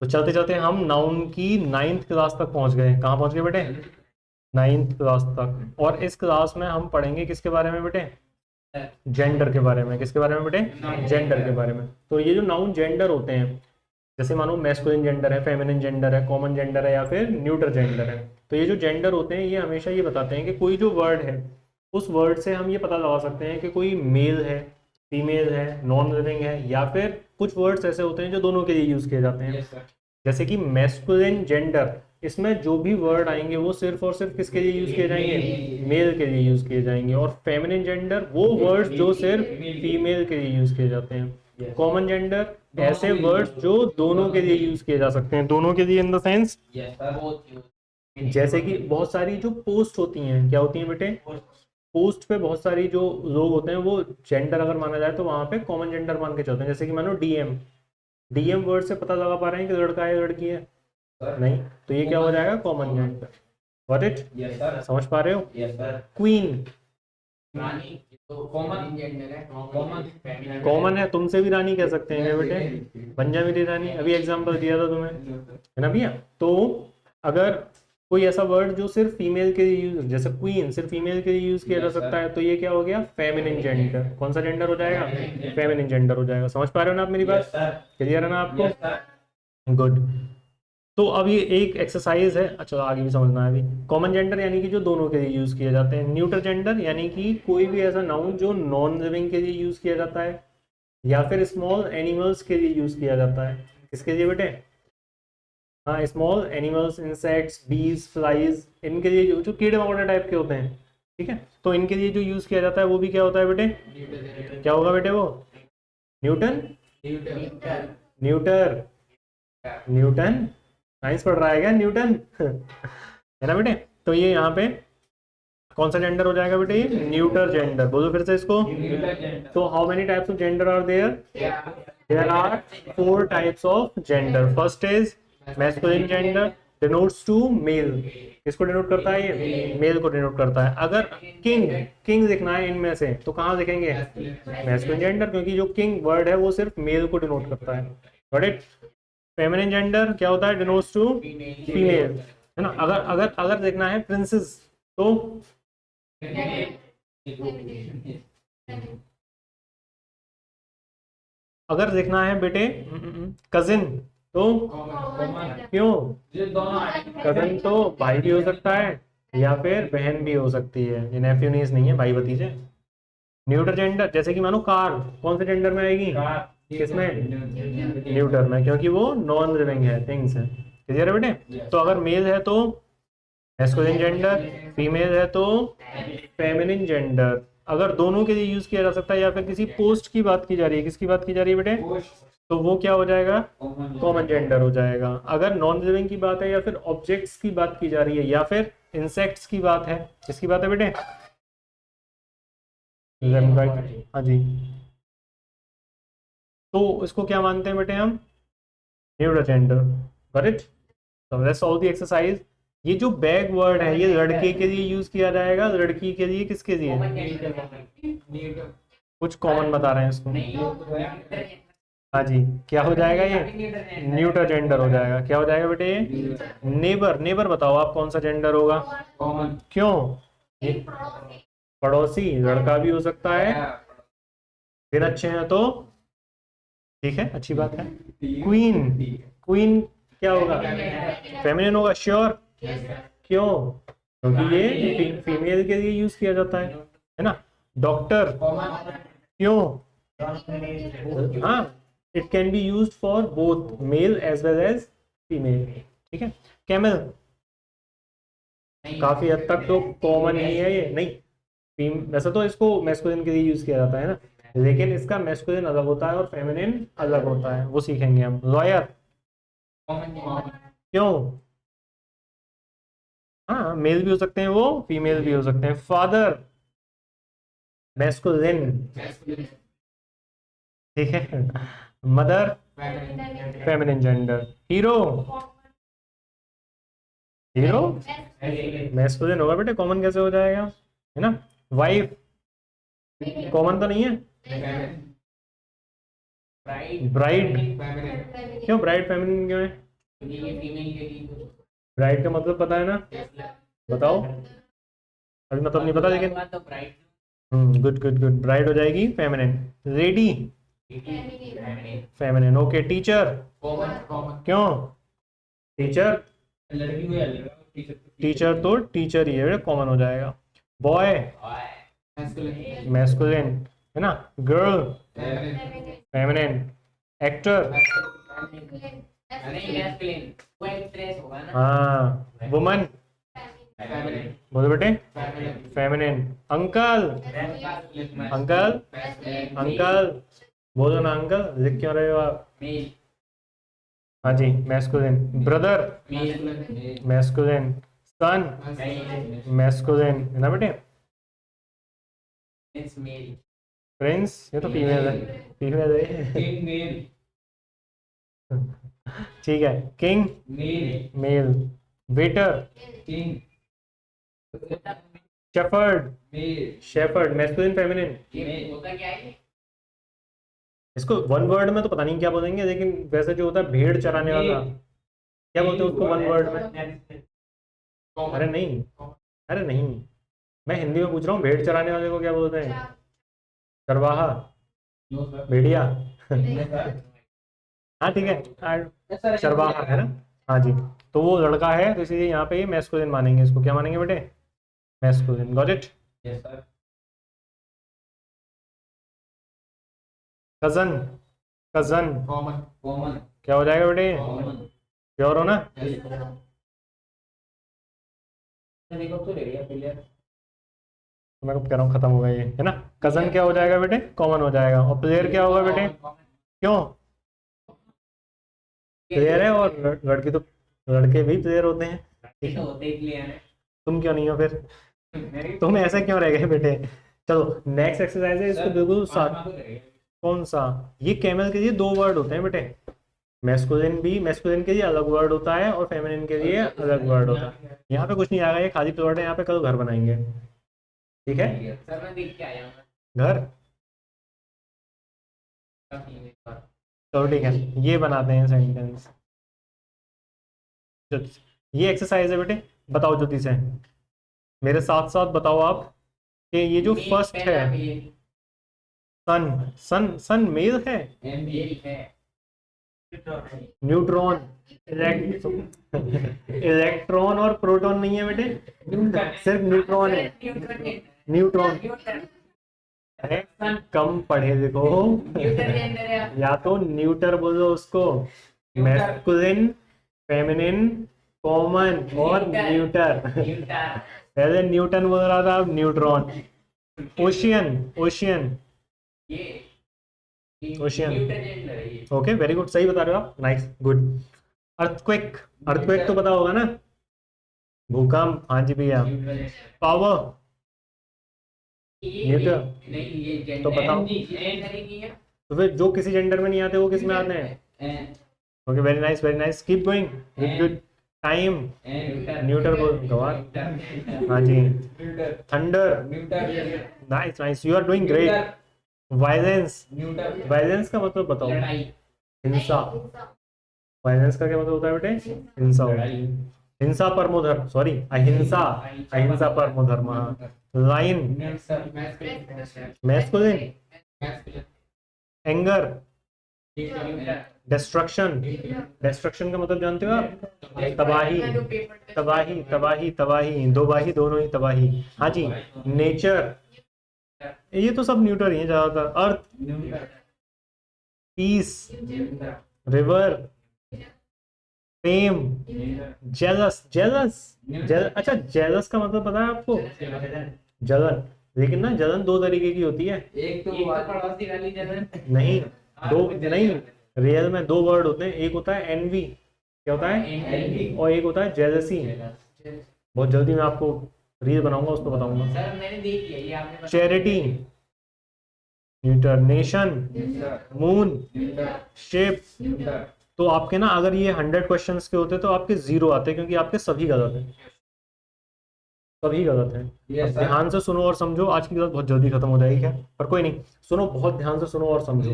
तो चलते चलते हम नाउन की 9th क्लास तक पहुंच गए। कहाँ पहुंच गए बेटे? 9th क्लास तक। और इस क्लास में हम पढ़ेंगे किसके बारे में बेटे? जेंडर के बारे में। किसके बारे में बेटे? जेंडर के बारे में। तो ये जो नाउन जेंडर होते हैं, जैसे मानो मैस्कुलिन जेंडर है, फेमिनिन जेंडर है, कॉमन जेंडर है या फिर न्यूटर जेंडर है। तो ये जो जेंडर होते हैं ये हमेशा ये बताते हैं कि कोई जो वर्ड है उस वर्ड से हम ये पता लगा सकते हैं कि कोई मेल है, फीमेल है, नॉन लिविंग है, या फिर कुछ वर्ड्स ऐसे होते हैं जो दोनों के लिए यूज किए जाते हैं। जैसे कि मैस्कुलिन जेंडर, इसमें जो भी वर्ड आएंगे वो सिर्फ और सिर्फ किसके लिए यूज किए जाएंगे? मेल के लिए यूज किए जाएंगे। और फेमिनिन जेंडर वो वर्ड्स जो सिर्फ फीमेल के लिए यूज किए जाते हैं। कॉमन जेंडर ऐसे वर्ड्स जो दोनों के लिए यूज किए जा सकते हैं। दोनों के लिए इन द सेंस जैसे कि बहुत सारी जो पोस्ट होती हैं, क्या होती हैं बेटे? पोस्ट पे बहुत सारी जो लोग होते हैं वो जेंडर अगर माना जाए तो वहां पे कॉमन जेंडर मान के चलते हैं। जैसे कि मानो डीएम, डीएम वर्ड से पता लगा पा रहे हैं कि लड़का है लड़की है? नहीं, तो ये क्या हो जाएगा? Common gender. Got it? समझ पा रहे हो? क्वीन कॉमन है, तुमसे भी रानी कह सकते हैं क्या बेटे? बन जा मेरी रानी, अभी एग्जांपल दिया था तुम्हें, है ना भैया? तो अगर कोई ऐसा वर्ड जो सिर्फ फीमेल के लिए यूज, जैसे क्वीन सिर्फ फीमेल के लिए यूज किया जा सकता है, तो ये क्या हो गया? Feminine gender. कौन सा जेंडर हो जाएगा? फेमिनिन जेंडर हो जाएगा। समझ पा रहे हो ना आप मेरी बात? क्लियर है ना आपको? गुड। तो अब ये एक एक्सरसाइज है। अच्छा, आगे भी समझना है अभी। कॉमन जेंडर यानी कि जो दोनों के लिए यूज किए जाते हैं। न्यूटर जेंडर यानी कि कोई भी ऐसा नाउन जो नॉन लिविंग के लिए यूज किया जाता है या फिर स्मॉल एनिमल्स के लिए यूज किया जाता है। किसके लिए बेटे? हाँ, स्मॉल एनिमल्स, इंसेक्ट्स, बीज, फ्लाइज, इनके लिए जो कीड़े मकोड़े टाइप के होते हैं। ठीक है, तो इनके लिए जो यूज किया जाता है वो भी क्या होता है बेटे? क्या होगा बेटे वो? Newton, neuter, Newton. साइंस पढ़ रहा है क्या न्यूटन? है ना बेटे? तो ये यहाँ पे कौन सा जेंडर हो जाएगा बेटे? ये न्यूटर जेंडर। बोलो फिर से इसको। तो how many types of gender are there? There are 4 types of gender. First is masculine gender, denotes to male. किसको डिनोट करता है ये? मेल को डिनोट करता है। अगर किंग, किंग लिखना है इनमें से तो कहाँ लिखेंगे? मैस्कुलिन जेंडर, क्योंकि जो किंग वर्ड है वो सिर्फ मेल को डिनोट करता है। Got it? फेमिनिन जेंडर क्या होता है? डिनोट्स टू फीमेल, है ना? अगर अगर अगर देखना है प्रिंसेस तो अगर देखना है बेटे कजिन तो क्यों? कजिन तो भाई भी हो सकता है या फिर बहन भी हो सकती है। ये नेफ्यू नीस नहीं है, भाई भतीजे। न्यूटर जेंडर जैसे कि मानो कार, कौन से जेंडर में आएगी? किसमें? न्यूटर में, क्योंकि वो नॉन लिविंग है, थिंग्स है। क्लियर है बेटे? तो अगर मेल है तो मैस्कुलिन जेंडर, फीमेल है तो फेमिनिन जेंडर। अगर दोनों के लिए यूज किया जा सकता है या फिर किसी पोस्ट की बात की जा रही है, किसकी बात की जा रही है बेटे? तो वो क्या हो जाएगा? कॉमन जेंडर हो जाएगा। अगर नॉन लिविंग की बात है या फिर ऑब्जेक्ट्स की बात की जा रही है या फिर इंसेक्ट्स की बात है, किसकी बात है बेटे? हाँ जी। तो इसको क्या मानते हैं बेटे हम? Neuter gender. Got it? तो लेट्स सॉल्व द एक्सरसाइज। ये जो बैग वर्ड है ये लड़के के लिए यूज किया जाएगा, लड़की के लिए किसके लिए? कुछ कॉमन बता रहे हैं इसको। हाँ जी, क्या हो जाएगा ये? न्यूटर जेंडर हो जाएगा। क्या हो जाएगा बेटे ये? नेबर। नेबर बताओ आप कौन सा जेंडर होगा? क्यों? ये पड़ोसी लड़का भी हो सकता है। दिन अच्छे हैं तो ठीक है, अच्छी बात है। क्वीन, क्वीन क्या होगा? फेमिनिन होगा श्योर। क्यों? क्योंकि ये फीमेल के लिए यूज किया जाता है ना? डॉक्टर क्यों? हाँ, it can be use for both male as well as female. ठीक है। कैमल काफी हद तक तो कॉमन ही है ये। नहीं, वैसे तो इसको मैस्कुलिन के लिए यूज किया जाता है ना, लेकिन इसका मैस्कुलिन अलग होता है और फेमिनिन अलग होता है, वो सीखेंगे हम। लॉयर क्यों? हाँ, मेल भी हो सकते हैं वो, फीमेल भी हो सकते हैं। फादर मैस्कुलिन, ठीक है। Mother feminine gender. Hero, hero masculine होगा बेटे, कॉमन कैसे हो जाएगा? है ना? वाइफ कॉमन तो नहीं है। ब्राइड क्यों? ब्राइड फेमिनिन क्यों है? ये फीमेल के लिए ब्राइड का मतलब पता है ना? बताओ। अभी मतलब नहीं पता लेकिन तो bright good good good. Bride हो जाएगी feminine. Lady feminine. Okay. Teacher common common क्यों? टीचर लड़की को या लड़का टीचर टीचर तो टीचर ही है, कॉमन हो जाएगा। बॉय मैस्कुलिन मैस्कुलिन है ना। Girl feminine. एक्टर नहीं मैस्कुलिन वो एक्ट्रेस होगा ना हाँ। वुमन फेमिनिन बोलो बेटे। Feminine feminine. Uncle uncle uncle बोलो ना अंकल। लिख क्यों रहे हो आप? मेल हाँ जी masculine. Brother male masculine. Son masculine है ना बेटे। इट्स मेल प्रिंस ये तो फीमेल है। फीमेल है। किंग मेल ठीक है। King male male. Waiter king shepherd male shepherd masculine feminine. ये होता क्या है इसको वन वर्ड में तो पता नहीं क्या बोलेंगे, लेकिन वैसे जो होता है भेड़ चराने वाला क्या बोलते हैं उसको वन वर्ड में? अरे नहीं, अरे नहीं, मैं हिंदी में पूछ रहा हूँ। भेड़ चराने वाले को क्या बोलते हैं? चरवाहा भेड़िया। हाँ ठीक है। चरवाहा है ना। हाँ जी। तो वो लड़का है तो इसलिए यहाँ पे ये मैस्कुलिन मानेंगे। इसको क्या मानेंगे बेटे? Masculine. Got it. Yes sir cousin cousin common common क्या हो जाएगा बेटे? कॉमन श्योर हो ना? देखो तो ले लिया प्लेयर तो मैं कब कह रहा हूँ खत्म होगा ये, है ना। कजन क्या हो जाएगा बेटे? कॉमन हो जाएगा। और प्लेयर क्या होगा बेटे? क्यों? प्लेयर है और लड़के तो लड़के भी प्लेयर होते हैं। ठीक है। तो देख लिया है तुम क्यों नहीं हो फिर? तुम ऐसे क्यों रह गए बेटे? चलो नेक्स्ट एक्सरसाइज है। इसको बिल्कुल साथ। कौन सा? ये कैमल के लिए दो वर्ड होते हैं बेटे। मैस्कुलिन भी, मैस्कुलिन के लिए अलग वर्ड होता है और फेमिनिन के लिए अलग वर्ड होता है। यहाँ पे कुछ नहीं आएगा, ये खाली प्लॉट है। यहाँ पे कल घर बनाएंगे। ठीक है। सर मैं देख के आया हूँ घर चलो ठीक है, ये बनाते हैं सेंटेंस। ये एक्सरसाइज है बेटे। बताओ जल्दी से, मेरे साथ साथ बताओ आप कि ये जो फर्स्ट है सन, सन सन मेल है। न्यूट्रॉन इलेक्ट्रॉन और प्रोटॉन नहीं है बेटे, सिर्फ न्यूट्रॉन है। न्यूट्रॉन है। कम पढ़े देखो। या तो न्यूटर बोलो उसको, मैस्कुलिन फेमिनिन कॉमन और न्यूटर। पहले न्यूटन बोल रहा था, अब neutron. Ocean ocean ocean. Okay very good, सही बता रहे हो आप। Nice good. अर्थक्वेक, अर्थक्वेक तो पता होगा ना। भूकंप, हाँ जी भैया। पावर न्यूटन तो बताओ। तो फिर जो किसी जेंडर में नहीं आते वो किस में आते हैं? Okay very nice very nice, keep going. Good good. Time neuter को गवार। हाँ जी। Thunder nice nice, you are doing great. Violence, violence का मतलब बताओ। हिंसा। वायलेंस का क्या मतलब होता है बेटे? हिंसा होती है। हिंसा परमो धर्म, सॉरी अहिंसा, अहिंसा परमो धर्म। Line masculine. Anger destruction, destruction का मतलब जानते हो आप? तबाही तबाही तबाही तबाही, दो बाही दोनों ही तबाही। हाँ जी। नेचर, ये तो सब न्यूटर ही है ज्यादातर। Earth, peace, river, fame, jealous, jealous अच्छा जेलस का मतलब पता है आपको? जलन। लेकिन ना जलन दो तरीके की होती है। एक तो पड़ोसी वाली जलन नहीं, दो नहीं, रियल में दो वर्ड होते हैं। एक होता है एनवी, क्या होता है? और एक होता है जेलसी। बहुत जल्दी मैं आपको रील बनाऊंगा, उसको बताऊंगा। सर मैंने देख लिया ये आपने charity neuter. Nation, moon, shape. तो आपके ना अगर ये 100 क्वेश्चंस के होते तो आपके 0 आते, क्योंकि आपके सभी गलत हैं, सभी गलत हैं। अब ध्यान से सुनो और समझो। आज की क्लास बहुत जल्दी खत्म हो जाएगी क्या, पर कोई नहीं, सुनो बहुत ध्यान से सुनो और समझो।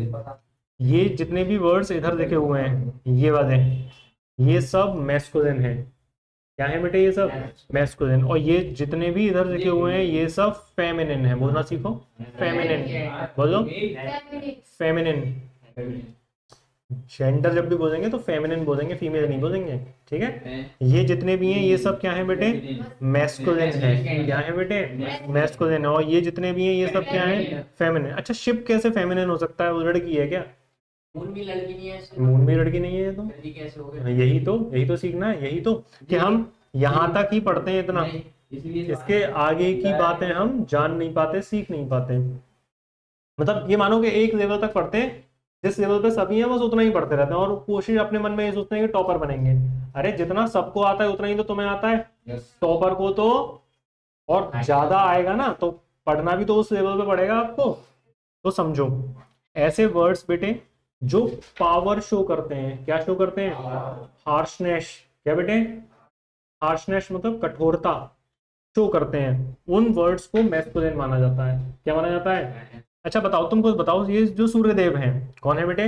ये जितने भी वर्ड्स इधर लिखे हुए हैं ये वाले, ये सब मैस्कुलिन है। क्या है बेटे? ये सब मैस्कुलिन। और ये जितने भी इधर लिखे हुए हैं ये सब फेमिनिन है। बोलना सीखो, फेमिनिन। बोलो फेमिनिन। जेंडर जब भी बोलेंगे तो फेमिनिन बोलेंगे, फीमेल नहीं बोलेंगे, ठीक है। ये जितने भी हैं ये सब क्या है बेटे? मैस्कुलिन है। क्या है बेटे? मैस्कुलिन है। और ये जितने भी हैं ये सब क्या है? फेमिनिन। अच्छा, शिप कैसे फेमिनिन हो सकता है? वो लड़की है क्या? मून भी लड़की नहीं है, मून भी लड़की नहीं है ये तो। लड़की कैसे हो गई? यही तो सीखना है। यही तो कि हम यहाँ तक ही पढ़ते हैं इतना, इसके आगे की बातें हम जान नहीं पाते, सीख नहीं पाते। मतलब ये मानो कि एक लेवल तक पढ़ते हैं, जिस लेवल पे सभी हैं बस उतना ही पढ़ते रहते हैं और कोशिश अपने मन में ये सोचते हैं कि टॉपर बनेंगे। अरे जितना सबको आता है उतना ही तो तुम्हें आता है। टॉपर को तो और ज्यादा आएगा ना, तो पढ़ना भी तो उस लेवल पे पड़ेगा आपको। तो समझो, ऐसे वर्ड्स बेटे जो पावर शो करते हैं, क्या शो करते हैं? हार्शनेस। क्या बेटे? हार्शनेस मतलब कठोरता शो करते हैं, उन वर्ड्स को मैस्कुलिन माना जाता है। क्या माना जाता है? अच्छा बताओ, तुम कुछ बताओ, ये जो सूर्यदेव हैं कौन है बेटे?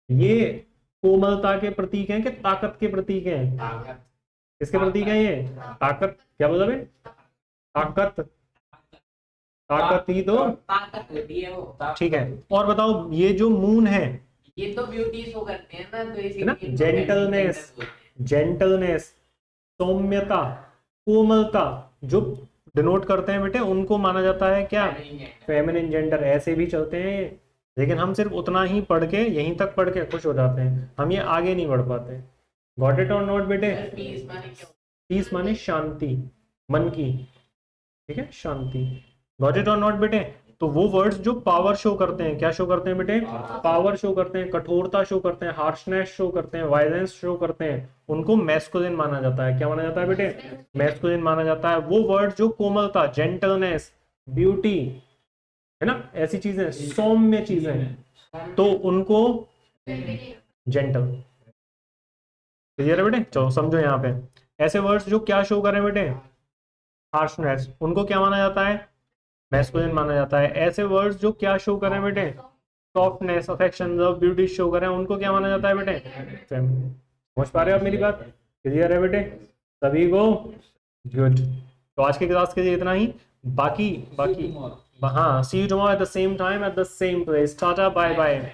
ये कोमलता के प्रतीक हैं कि ताकत के प्रतीक हैं? किसके प्रतीक हैं ये? ताकत। क्या बोला बे? ताकत। ताकत ही तो, ताकत होती है वो। ठीक है। और बताओ, ये जो मून है, ये तो ब्यूटी शो करते हैं ना, तो है ना, इसीलिए जेंटलनेस, जेंटलनेस, सौम्यता, कोमलता, जो डिनोट करते हैं बेटे, उनको माना जाता है क्या? Feminine gender. ऐसे भी चलते हैं ये, लेकिन हम सिर्फ उतना ही पढ़ के, यहीं तक पढ़ के खुश हो जाते हैं, हम ये आगे नहीं बढ़ पाते। गॉट इट और नॉट बेटे? पीस माने क्या? पीस माने शांति, मन की, ठीक है, शांति। गॉट इट और नॉट बेटे? तो वो वर्ड्स जो पावर शो करते हैं, क्या शो करते हैं बेटे? पावर शो करते हैं, कठोरता शो करते हैं, हार्शनेस शो करते हैं, वायलेंस शो करते हैं, उनको मैस्कुलिन माना जाता है। क्या माना जाता है बेटे? मैस्कुलिन माना जाता है। वो वर्ड जो कोमलता, जेंटलनेस, ब्यूटी, है ना, ऐसी चीजें, सौम्य चीजें, तो उनको जेंटल। क्लियर है बेटे? चलो समझो यहाँ पे, ऐसे वर्ड्स जो क्या शो करें बेटे? हार्शनेस, उनको क्या माना जाता है? मैस्कुलिन माना जाता है। ऐसे वर्ड्स जो क्या शो करें बेटे? Softness, affection, love, beauty show करें, उनको क्या माना जाता है बेटे? फेमिनिन। समझ पा रहे हो आप मेरी बात? क्लियर है बेटे सभी को? गुड। तो आज की क्लास के लिए इतना ही। बाकी हाँ, see you tomorrow at the same time at the same place. Tata, bye bye.